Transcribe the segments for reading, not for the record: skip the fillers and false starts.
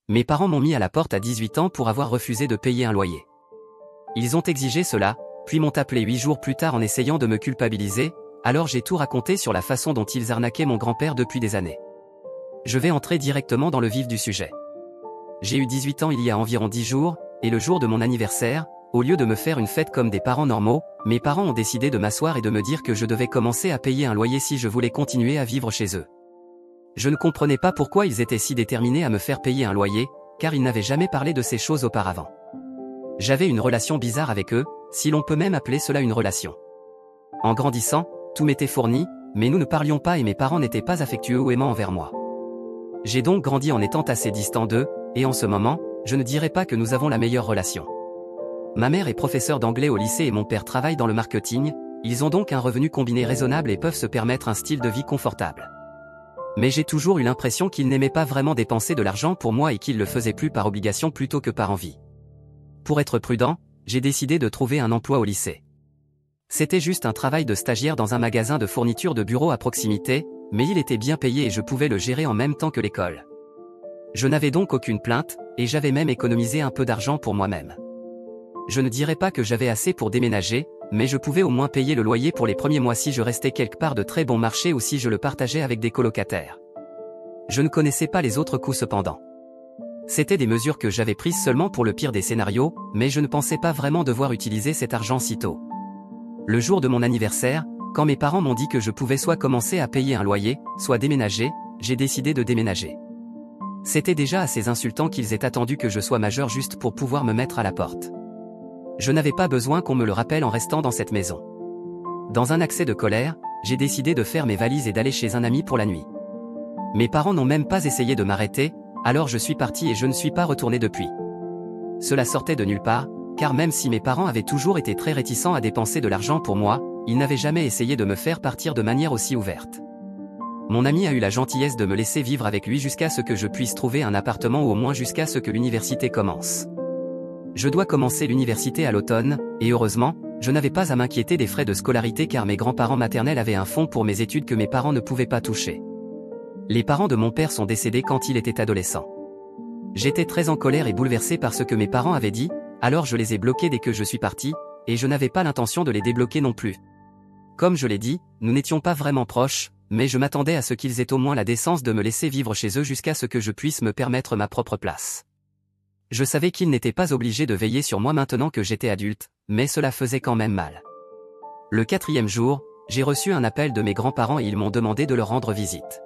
Mes parents m'ont mis à la porte à 18 ans pour avoir refusé de payer un loyer. Ils ont exigé cela, puis m'ont appelé 8 jours plus tard en essayant de me culpabiliser, alors j'ai tout raconté sur la façon dont ils arnaquaient mon grand-père depuis des années. Je vais entrer directement dans le vif du sujet. J'ai eu 18 ans il y a environ 10 jours, et le jour de mon anniversaire, au lieu de me faire une fête comme des parents normaux, mes parents ont décidé de m'asseoir et de me dire que je devais commencer à payer un loyer si je voulais continuer à vivre chez eux. Je ne comprenais pas pourquoi ils étaient si déterminés à me faire payer un loyer, car ils n'avaient jamais parlé de ces choses auparavant. J'avais une relation bizarre avec eux, si l'on peut même appeler cela une relation. En grandissant, tout m'était fourni, mais nous ne parlions pas et mes parents n'étaient pas affectueux ou aimants envers moi. J'ai donc grandi en étant assez distant d'eux, et en ce moment, je ne dirais pas que nous avons la meilleure relation. Ma mère est professeure d'anglais au lycée et mon père travaille dans le marketing, ils ont donc un revenu combiné raisonnable et peuvent se permettre un style de vie confortable. Mais j'ai toujours eu l'impression qu'ils n'aimaient pas vraiment dépenser de l'argent pour moi et qu'ils le faisaient plus par obligation plutôt que par envie. Pour être prudent, j'ai décidé de trouver un emploi au lycée. C'était juste un travail de stagiaire dans un magasin de fourniture de bureau à proximité, mais il était bien payé et je pouvais le gérer en même temps que l'école. Je n'avais donc aucune plainte, et j'avais même économisé un peu d'argent pour moi-même. Je ne dirais pas que j'avais assez pour déménager, mais je pouvais au moins payer le loyer pour les premiers mois si je restais quelque part de très bon marché ou si je le partageais avec des colocataires. Je ne connaissais pas les autres coûts cependant. C'était des mesures que j'avais prises seulement pour le pire des scénarios, mais je ne pensais pas vraiment devoir utiliser cet argent si tôt. Le jour de mon anniversaire, quand mes parents m'ont dit que je pouvais soit commencer à payer un loyer, soit déménager, j'ai décidé de déménager. C'était déjà assez insultant qu'ils aient attendu que je sois majeur juste pour pouvoir me mettre à la porte. Je n'avais pas besoin qu'on me le rappelle en restant dans cette maison. Dans un accès de colère, j'ai décidé de faire mes valises et d'aller chez un ami pour la nuit. Mes parents n'ont même pas essayé de m'arrêter, alors je suis parti et je ne suis pas retourné depuis. Cela sortait de nulle part, car même si mes parents avaient toujours été très réticents à dépenser de l'argent pour moi, ils n'avaient jamais essayé de me faire partir de manière aussi ouverte. Mon ami a eu la gentillesse de me laisser vivre avec lui jusqu'à ce que je puisse trouver un appartement ou au moins jusqu'à ce que l'université commence. Je dois commencer l'université à l'automne, et heureusement, je n'avais pas à m'inquiéter des frais de scolarité car mes grands-parents maternels avaient un fonds pour mes études que mes parents ne pouvaient pas toucher. Les parents de mon père sont décédés quand il était adolescent. J'étais très en colère et bouleversé par ce que mes parents avaient dit, alors je les ai bloqués dès que je suis parti, et je n'avais pas l'intention de les débloquer non plus. Comme je l'ai dit, nous n'étions pas vraiment proches, mais je m'attendais à ce qu'ils aient au moins la décence de me laisser vivre chez eux jusqu'à ce que je puisse me permettre ma propre place. Je savais qu'ils n'étaient pas obligés de veiller sur moi maintenant que j'étais adulte, mais cela faisait quand même mal. Le 4e jour, j'ai reçu un appel de mes grands-parents et ils m'ont demandé de leur rendre visite.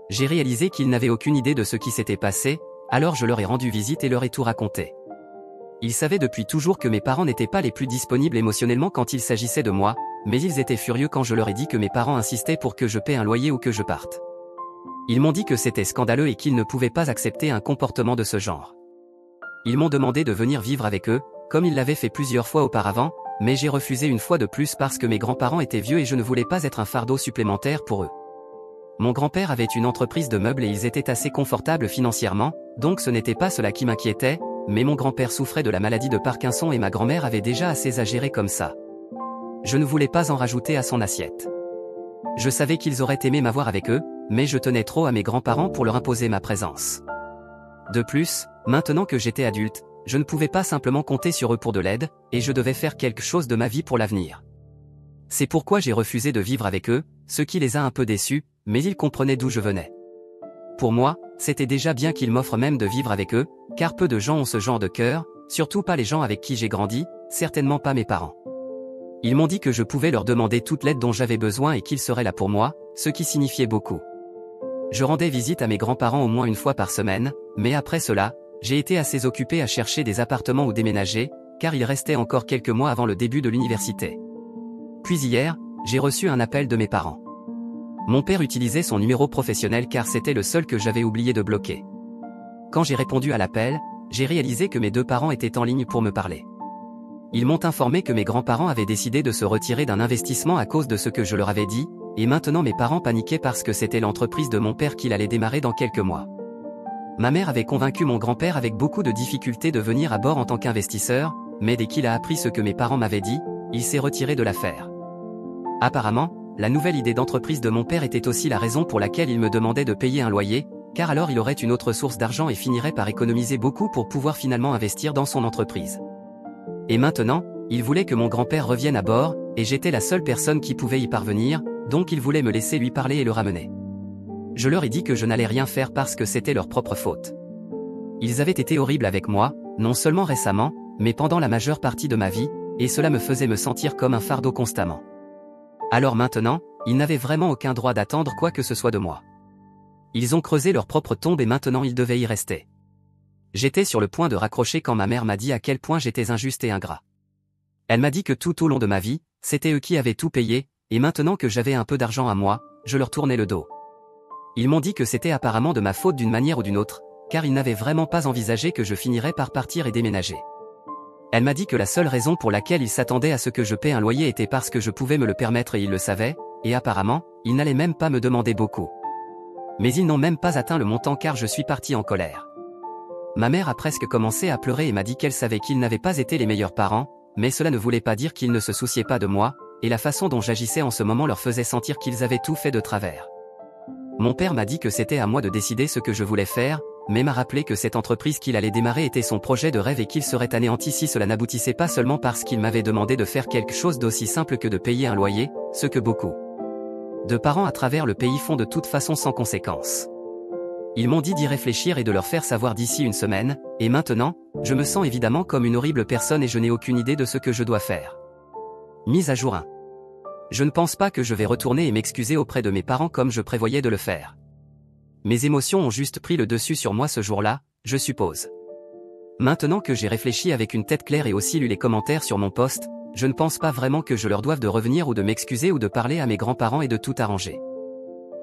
J'ai réalisé qu'ils n'avaient aucune idée de ce qui s'était passé, alors je leur ai rendu visite et leur ai tout raconté. Ils savaient depuis toujours que mes parents n'étaient pas les plus disponibles émotionnellement quand il s'agissait de moi, mais ils étaient furieux quand je leur ai dit que mes parents insistaient pour que je paie un loyer ou que je parte. Ils m'ont dit que c'était scandaleux et qu'ils ne pouvaient pas accepter un comportement de ce genre. Ils m'ont demandé de venir vivre avec eux, comme ils l'avaient fait plusieurs fois auparavant, mais j'ai refusé une fois de plus parce que mes grands-parents étaient vieux et je ne voulais pas être un fardeau supplémentaire pour eux. Mon grand-père avait une entreprise de meubles et ils étaient assez confortables financièrement, donc ce n'était pas cela qui m'inquiétait, mais mon grand-père souffrait de la maladie de Parkinson et ma grand-mère avait déjà assez à gérer comme ça. Je ne voulais pas en rajouter à son assiette. Je savais qu'ils auraient aimé m'avoir avec eux, mais je tenais trop à mes grands-parents pour leur imposer ma présence. De plus, maintenant que j'étais adulte, je ne pouvais pas simplement compter sur eux pour de l'aide, et je devais faire quelque chose de ma vie pour l'avenir. C'est pourquoi j'ai refusé de vivre avec eux, ce qui les a un peu déçus, mais ils comprenaient d'où je venais. Pour moi, c'était déjà bien qu'ils m'offrent même de vivre avec eux, car peu de gens ont ce genre de cœur, surtout pas les gens avec qui j'ai grandi, certainement pas mes parents. Ils m'ont dit que je pouvais leur demander toute l'aide dont j'avais besoin et qu'ils seraient là pour moi, ce qui signifiait beaucoup. Je rendais visite à mes grands-parents au moins une fois par semaine, mais après cela, j'ai été assez occupé à chercher des appartements où déménager, car il restait encore quelques mois avant le début de l'université. Puis hier, j'ai reçu un appel de mes parents. Mon père utilisait son numéro professionnel car c'était le seul que j'avais oublié de bloquer. Quand j'ai répondu à l'appel, j'ai réalisé que mes 2 parents étaient en ligne pour me parler. Ils m'ont informé que mes grands-parents avaient décidé de se retirer d'un investissement à cause de ce que je leur avais dit, et maintenant mes parents paniquaient parce que c'était l'entreprise de mon père qu'il allait démarrer dans quelques mois. Ma mère avait convaincu mon grand-père avec beaucoup de difficultés de venir à bord en tant qu'investisseur, mais dès qu'il a appris ce que mes parents m'avaient dit, il s'est retiré de l'affaire. Apparemment, la nouvelle idée d'entreprise de mon père était aussi la raison pour laquelle il me demandait de payer un loyer, car alors il aurait une autre source d'argent et finirait par économiser beaucoup pour pouvoir finalement investir dans son entreprise. Et maintenant, il voulait que mon grand-père revienne à bord, et j'étais la seule personne qui pouvait y parvenir, donc il voulait me laisser lui parler et le ramener. Je leur ai dit que je n'allais rien faire parce que c'était leur propre faute. Ils avaient été horribles avec moi, non seulement récemment, mais pendant la majeure partie de ma vie, et cela me faisait me sentir comme un fardeau constamment. Alors maintenant, ils n'avaient vraiment aucun droit d'attendre quoi que ce soit de moi. Ils ont creusé leur propre tombe et maintenant ils devaient y rester. J'étais sur le point de raccrocher quand ma mère m'a dit à quel point j'étais injuste et ingrat. Elle m'a dit que tout au long de ma vie, c'était eux qui avaient tout payé, et maintenant que j'avais un peu d'argent à moi, je leur tournais le dos. Ils m'ont dit que c'était apparemment de ma faute d'une manière ou d'une autre, car ils n'avaient vraiment pas envisagé que je finirais par partir et déménager. Elle m'a dit que la seule raison pour laquelle ils s'attendaient à ce que je paie un loyer était parce que je pouvais me le permettre et ils le savaient, et apparemment, ils n'allaient même pas me demander beaucoup. Mais ils n'ont même pas atteint le montant car je suis parti en colère. Ma mère a presque commencé à pleurer et m'a dit qu'elle savait qu'ils n'avaient pas été les meilleurs parents, mais cela ne voulait pas dire qu'ils ne se souciaient pas de moi, et la façon dont j'agissais en ce moment leur faisait sentir qu'ils avaient tout fait de travers. Mon père m'a dit que c'était à moi de décider ce que je voulais faire, mais m'a rappelé que cette entreprise qu'il allait démarrer était son projet de rêve et qu'il serait anéanti si cela n'aboutissait pas seulement parce qu'il m'avait demandé de faire quelque chose d'aussi simple que de payer un loyer, ce que beaucoup de parents à travers le pays font de toute façon sans conséquence. Ils m'ont dit d'y réfléchir et de leur faire savoir d'ici une semaine, et maintenant, je me sens évidemment comme une horrible personne et je n'ai aucune idée de ce que je dois faire. Mise à jour 1. Je ne pense pas que je vais retourner et m'excuser auprès de mes parents comme je prévoyais de le faire. Mes émotions ont juste pris le dessus sur moi ce jour-là, je suppose. Maintenant que j'ai réfléchi avec une tête claire et aussi lu les commentaires sur mon post, je ne pense pas vraiment que je leur doive de revenir ou de m'excuser ou de parler à mes grands-parents et de tout arranger.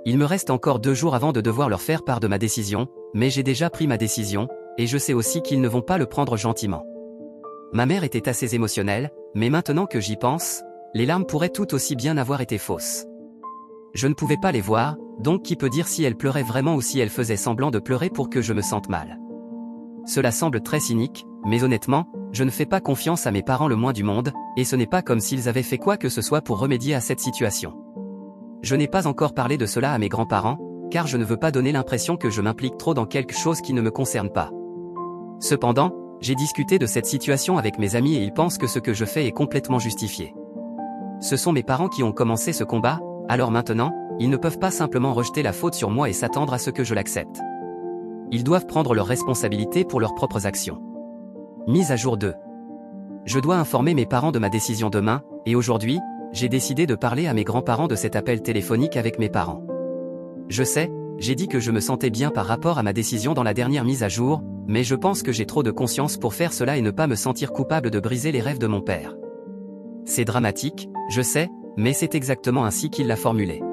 Il me reste encore 2 jours avant de devoir leur faire part de ma décision, mais j'ai déjà pris ma décision, et je sais aussi qu'ils ne vont pas le prendre gentiment. Ma mère était assez émotionnelle, mais maintenant que j'y pense, les larmes pourraient tout aussi bien avoir été fausses. Je ne pouvais pas les voir, donc qui peut dire si elle pleurait vraiment ou si elle faisait semblant de pleurer pour que je me sente mal. Cela semble très cynique, mais honnêtement, je ne fais pas confiance à mes parents le moins du monde, et ce n'est pas comme s'ils avaient fait quoi que ce soit pour remédier à cette situation. Je n'ai pas encore parlé de cela à mes grands-parents, car je ne veux pas donner l'impression que je m'implique trop dans quelque chose qui ne me concerne pas. Cependant, j'ai discuté de cette situation avec mes amis et ils pensent que ce que je fais est complètement justifié. Ce sont mes parents qui ont commencé ce combat, alors maintenant, ils ne peuvent pas simplement rejeter la faute sur moi et s'attendre à ce que je l'accepte. Ils doivent prendre leurs responsabilités pour leurs propres actions. Mise à jour 2. Je dois informer mes parents de ma décision demain, et aujourd'hui, j'ai décidé de parler à mes grands-parents de cet appel téléphonique avec mes parents. Je sais, j'ai dit que je me sentais bien par rapport à ma décision dans la dernière mise à jour, mais je pense que j'ai trop de conscience pour faire cela et ne pas me sentir coupable de briser les rêves de mon père. C'est dramatique, je sais, mais c'est exactement ainsi qu'il l'a formulé.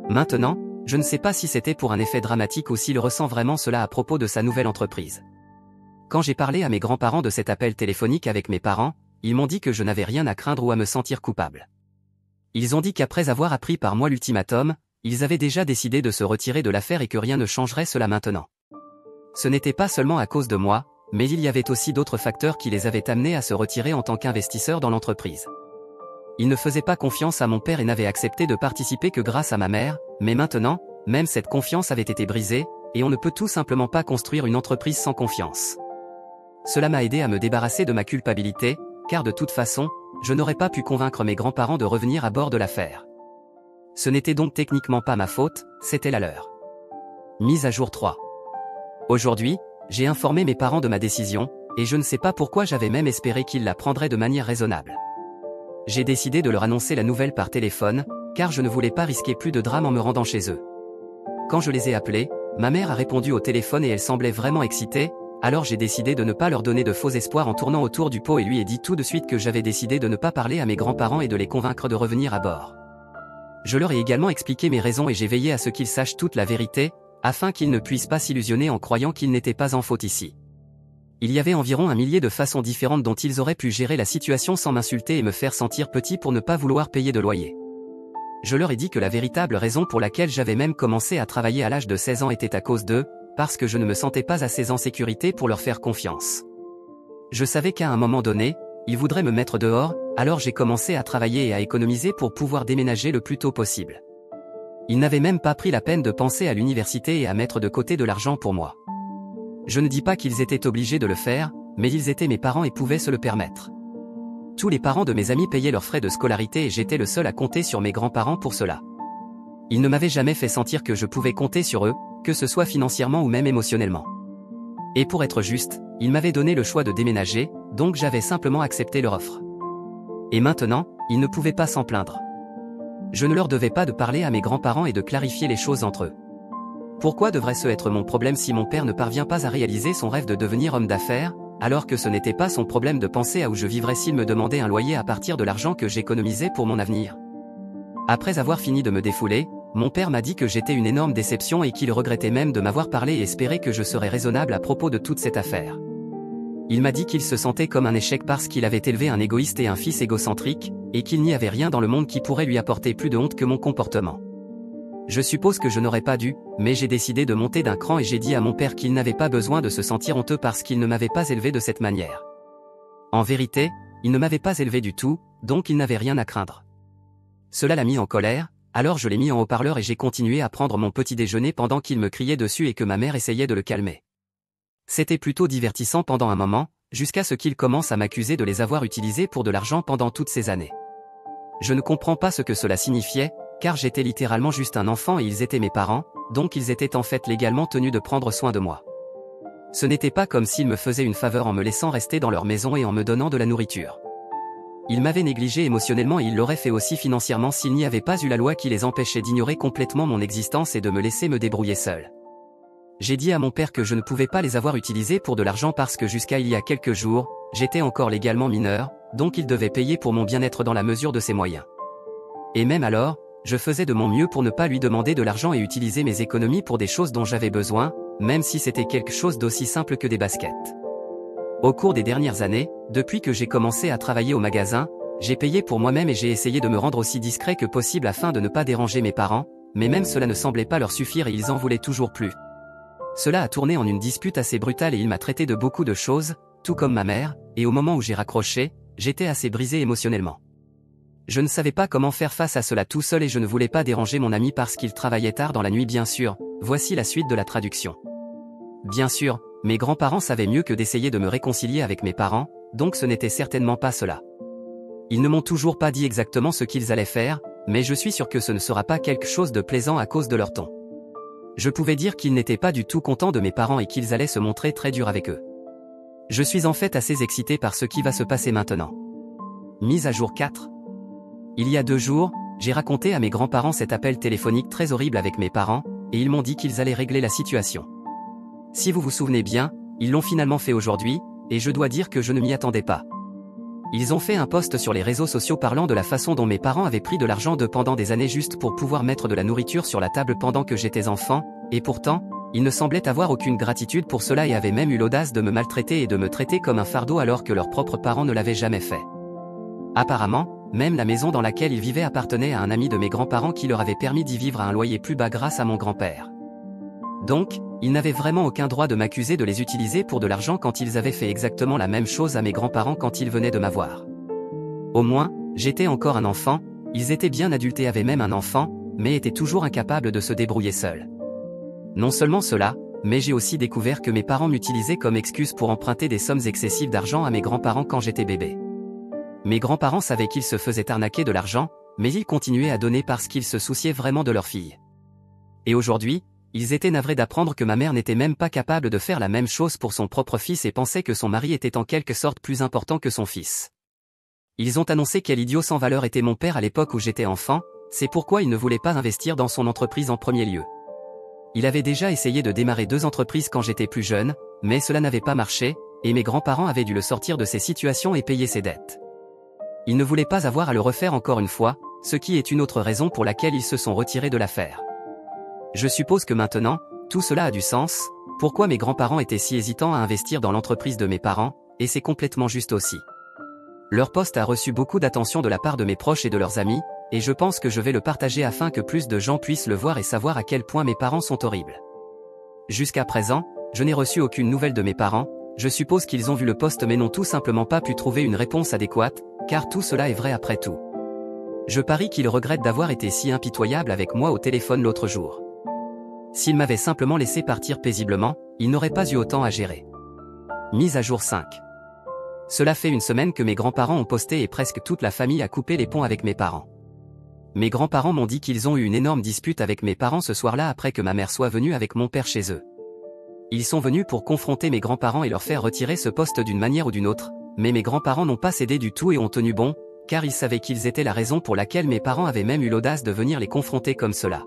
Maintenant, je ne sais pas si c'était pour un effet dramatique ou s'il ressent vraiment cela à propos de sa nouvelle entreprise. Quand j'ai parlé à mes grands-parents de cet appel téléphonique avec mes parents, ils m'ont dit que je n'avais rien à craindre ou à me sentir coupable. Ils ont dit qu'après avoir appris par moi l'ultimatum, ils avaient déjà décidé de se retirer de l'affaire et que rien ne changerait cela maintenant. Ce n'était pas seulement à cause de moi, mais il y avait aussi d'autres facteurs qui les avaient amenés à se retirer en tant qu'investisseurs dans l'entreprise. Ils ne faisaient pas confiance à mon père et n'avaient accepté de participer que grâce à ma mère, mais maintenant, même cette confiance avait été brisée, et on ne peut tout simplement pas construire une entreprise sans confiance. Cela m'a aidé à me débarrasser de ma culpabilité, car de toute façon, je n'aurais pas pu convaincre mes grands-parents de revenir à bord de l'affaire. Ce n'était donc techniquement pas ma faute, c'était la leur. Mise à jour 3. Aujourd'hui, j'ai informé mes parents de ma décision, et je ne sais pas pourquoi j'avais même espéré qu'ils la prendraient de manière raisonnable. J'ai décidé de leur annoncer la nouvelle par téléphone, car je ne voulais pas risquer plus de drame en me rendant chez eux. Quand je les ai appelés, ma mère a répondu au téléphone et elle semblait vraiment excitée, alors j'ai décidé de ne pas leur donner de faux espoirs en tournant autour du pot et lui ai dit tout de suite que j'avais décidé de ne pas parler à mes grands-parents et de les convaincre de revenir à bord. Je leur ai également expliqué mes raisons et j'ai veillé à ce qu'ils sachent toute la vérité, afin qu'ils ne puissent pas s'illusionner en croyant qu'ils n'étaient pas en faute ici. Il y avait environ 1 millier de façons différentes dont ils auraient pu gérer la situation sans m'insulter et me faire sentir petit pour ne pas vouloir payer de loyer. Je leur ai dit que la véritable raison pour laquelle j'avais même commencé à travailler à l'âge de 16 ans était à cause d'eux, parce que je ne me sentais pas assez en sécurité pour leur faire confiance. Je savais qu'à un moment donné, ils voudraient me mettre dehors, alors j'ai commencé à travailler et à économiser pour pouvoir déménager le plus tôt possible. Ils n'avaient même pas pris la peine de penser à l'université et à mettre de côté de l'argent pour moi. Je ne dis pas qu'ils étaient obligés de le faire, mais ils étaient mes parents et pouvaient se le permettre. Tous les parents de mes amis payaient leurs frais de scolarité et j'étais le seul à compter sur mes grands-parents pour cela. Ils ne m'avaient jamais fait sentir que je pouvais compter sur eux, que ce soit financièrement ou même émotionnellement. Et pour être juste, ils m'avaient donné le choix de déménager, donc j'avais simplement accepté leur offre. Et maintenant, ils ne pouvaient pas s'en plaindre. Je ne leur devais pas de parler à mes grands-parents et de clarifier les choses entre eux. Pourquoi devrait-ce être mon problème si mon père ne parvient pas à réaliser son rêve de devenir homme d'affaires, alors que ce n'était pas son problème de penser à où je vivrais s'il me demandait un loyer à partir de l'argent que j'économisais pour mon avenir? Après avoir fini de me défouler, mon père m'a dit que j'étais une énorme déception et qu'il regrettait même de m'avoir parlé et espérait que je serais raisonnable à propos de toute cette affaire. Il m'a dit qu'il se sentait comme un échec parce qu'il avait élevé un égoïste et un fils égocentrique, et qu'il n'y avait rien dans le monde qui pourrait lui apporter plus de honte que mon comportement. Je suppose que je n'aurais pas dû, mais j'ai décidé de monter d'un cran et j'ai dit à mon père qu'il n'avait pas besoin de se sentir honteux parce qu'il ne m'avait pas élevé de cette manière. En vérité, il ne m'avait pas élevé du tout, donc il n'avait rien à craindre. Cela l'a mis en colère, alors je l'ai mis en haut-parleur et j'ai continué à prendre mon petit déjeuner pendant qu'il me criait dessus et que ma mère essayait de le calmer. C'était plutôt divertissant pendant un moment, jusqu'à ce qu'il commence à m'accuser de les avoir utilisés pour de l'argent pendant toutes ces années. Je ne comprends pas ce que cela signifiait, car j'étais littéralement juste un enfant et ils étaient mes parents, donc ils étaient en fait légalement tenus de prendre soin de moi. Ce n'était pas comme s'ils me faisaient une faveur en me laissant rester dans leur maison et en me donnant de la nourriture. Ils m'avaient négligé émotionnellement et ils l'auraient fait aussi financièrement s'il n'y avait pas eu la loi qui les empêchait d'ignorer complètement mon existence et de me laisser me débrouiller seul. J'ai dit à mon père que je ne pouvais pas les avoir utilisés pour de l'argent parce que jusqu'à il y a quelques jours, j'étais encore légalement mineur, donc il devait payer pour mon bien-être dans la mesure de ses moyens. Et même alors, je faisais de mon mieux pour ne pas lui demander de l'argent et utiliser mes économies pour des choses dont j'avais besoin, même si c'était quelque chose d'aussi simple que des baskets. Au cours des dernières années, depuis que j'ai commencé à travailler au magasin, j'ai payé pour moi-même et j'ai essayé de me rendre aussi discret que possible afin de ne pas déranger mes parents, mais même cela ne semblait pas leur suffire et ils en voulaient toujours plus. Cela a tourné en une dispute assez brutale et il m'a traité de beaucoup de choses, tout comme ma mère, et au moment où j'ai raccroché, j'étais assez brisé émotionnellement. Je ne savais pas comment faire face à cela tout seul et je ne voulais pas déranger mon ami parce qu'il travaillait tard dans la nuit bien sûr, voici la suite de la traduction. Bien sûr, mes grands-parents savaient mieux que d'essayer de me réconcilier avec mes parents, donc ce n'était certainement pas cela. Ils ne m'ont toujours pas dit exactement ce qu'ils allaient faire, mais je suis sûr que ce ne sera pas quelque chose de plaisant à cause de leur ton. Je pouvais dire qu'ils n'étaient pas du tout contents de mes parents et qu'ils allaient se montrer très durs avec eux. Je suis en fait assez excité par ce qui va se passer maintenant. Mise à jour 4. Il y a 2 jours, j'ai raconté à mes grands-parents cet appel téléphonique très horrible avec mes parents, et ils m'ont dit qu'ils allaient régler la situation. Si vous vous souvenez bien, ils l'ont finalement fait aujourd'hui, et je dois dire que je ne m'y attendais pas. Ils ont fait un post sur les réseaux sociaux parlant de la façon dont mes parents avaient pris de l'argent pendant des années juste pour pouvoir mettre de la nourriture sur la table pendant que j'étais enfant, et pourtant, ils ne semblaient avoir aucune gratitude pour cela et avaient même eu l'audace de me maltraiter et de me traiter comme un fardeau alors que leurs propres parents ne l'avaient jamais fait. Apparemment, même la maison dans laquelle ils vivaient appartenait à un ami de mes grands-parents qui leur avait permis d'y vivre à un loyer plus bas grâce à mon grand-père. Donc, ils n'avaient vraiment aucun droit de m'accuser de les utiliser pour de l'argent quand ils avaient fait exactement la même chose à mes grands-parents quand ils venaient de m'avoir. Au moins, j'étais encore un enfant, ils étaient bien adultes et avaient même un enfant, mais étaient toujours incapables de se débrouiller seuls. Non seulement cela, mais j'ai aussi découvert que mes parents m'utilisaient comme excuse pour emprunter des sommes excessives d'argent à mes grands-parents quand j'étais bébé. Mes grands-parents savaient qu'ils se faisaient arnaquer de l'argent, mais ils continuaient à donner parce qu'ils se souciaient vraiment de leur fille. Et aujourd'hui, ils étaient navrés d'apprendre que ma mère n'était même pas capable de faire la même chose pour son propre fils et pensaient que son mari était en quelque sorte plus important que son fils. Ils ont annoncé quel idiot sans valeur était mon père à l'époque où j'étais enfant, c'est pourquoi il ne voulait pas investir dans son entreprise en premier lieu. Il avait déjà essayé de démarrer 2 entreprises quand j'étais plus jeune, mais cela n'avait pas marché, et mes grands-parents avaient dû le sortir de ces situations et payer ses dettes. Il ne voulait pas avoir à le refaire encore une fois, ce qui est une autre raison pour laquelle ils se sont retirés de l'affaire. Je suppose que maintenant, tout cela a du sens, pourquoi mes grands-parents étaient si hésitants à investir dans l'entreprise de mes parents, et c'est complètement juste aussi. Leur post a reçu beaucoup d'attention de la part de mes proches et de leurs amis, et je pense que je vais le partager afin que plus de gens puissent le voir et savoir à quel point mes parents sont horribles. Jusqu'à présent, je n'ai reçu aucune nouvelle de mes parents, je suppose qu'ils ont vu le post mais n'ont tout simplement pas pu trouver une réponse adéquate, car tout cela est vrai après tout. Je parie qu'il regrette d'avoir été si impitoyable avec moi au téléphone l'autre jour. S'il m'avait simplement laissé partir paisiblement, il n'aurait pas eu autant à gérer. Mise à jour 5. Cela fait une semaine que mes grands-parents ont posté et presque toute la famille a coupé les ponts avec mes parents. Mes grands-parents m'ont dit qu'ils ont eu une énorme dispute avec mes parents ce soir-là après que ma mère soit venue avec mon père chez eux. Ils sont venus pour confronter mes grands-parents et leur faire retirer ce poste d'une manière ou d'une autre, mais mes grands-parents n'ont pas cédé du tout et ont tenu bon, car ils savaient qu'ils étaient la raison pour laquelle mes parents avaient même eu l'audace de venir les confronter comme cela.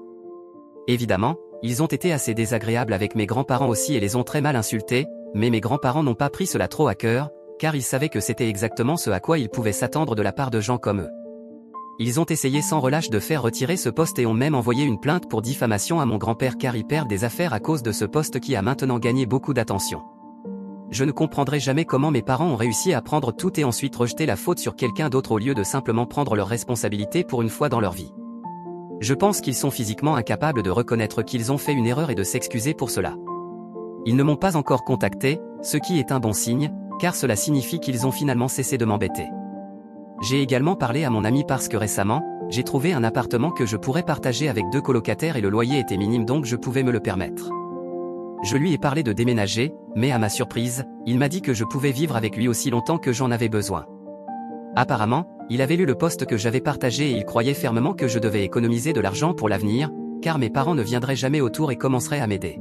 Évidemment, ils ont été assez désagréables avec mes grands-parents aussi et les ont très mal insultés, mais mes grands-parents n'ont pas pris cela trop à cœur, car ils savaient que c'était exactement ce à quoi ils pouvaient s'attendre de la part de gens comme eux. Ils ont essayé sans relâche de faire retirer ce poste et ont même envoyé une plainte pour diffamation à mon grand-père car il perd des affaires à cause de ce poste qui a maintenant gagné beaucoup d'attention. Je ne comprendrai jamais comment mes parents ont réussi à prendre tout et ensuite rejeter la faute sur quelqu'un d'autre au lieu de simplement prendre leurs responsabilités pour une fois dans leur vie. Je pense qu'ils sont physiquement incapables de reconnaître qu'ils ont fait une erreur et de s'excuser pour cela. Ils ne m'ont pas encore contacté, ce qui est un bon signe, car cela signifie qu'ils ont finalement cessé de m'embêter. J'ai également parlé à mon ami parce que récemment, j'ai trouvé un appartement que je pourrais partager avec 2 colocataires et le loyer était minime donc je pouvais me le permettre. Je lui ai parlé de déménager, mais à ma surprise, il m'a dit que je pouvais vivre avec lui aussi longtemps que j'en avais besoin. Apparemment, il avait lu le post que j'avais partagé et il croyait fermement que je devais économiser de l'argent pour l'avenir, car mes parents ne viendraient jamais autour et commenceraient à m'aider.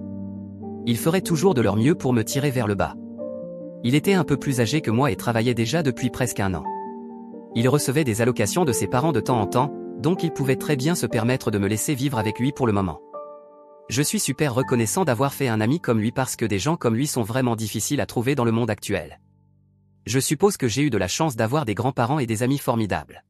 Ils feraient toujours de leur mieux pour me tirer vers le bas. Il était un peu plus âgé que moi et travaillait déjà depuis presque 1 an. Il recevait des allocations de ses parents de temps en temps, donc il pouvait très bien se permettre de me laisser vivre avec lui pour le moment. Je suis super reconnaissant d'avoir fait un ami comme lui parce que des gens comme lui sont vraiment difficiles à trouver dans le monde actuel. Je suppose que j'ai eu de la chance d'avoir des grands-parents et des amis formidables.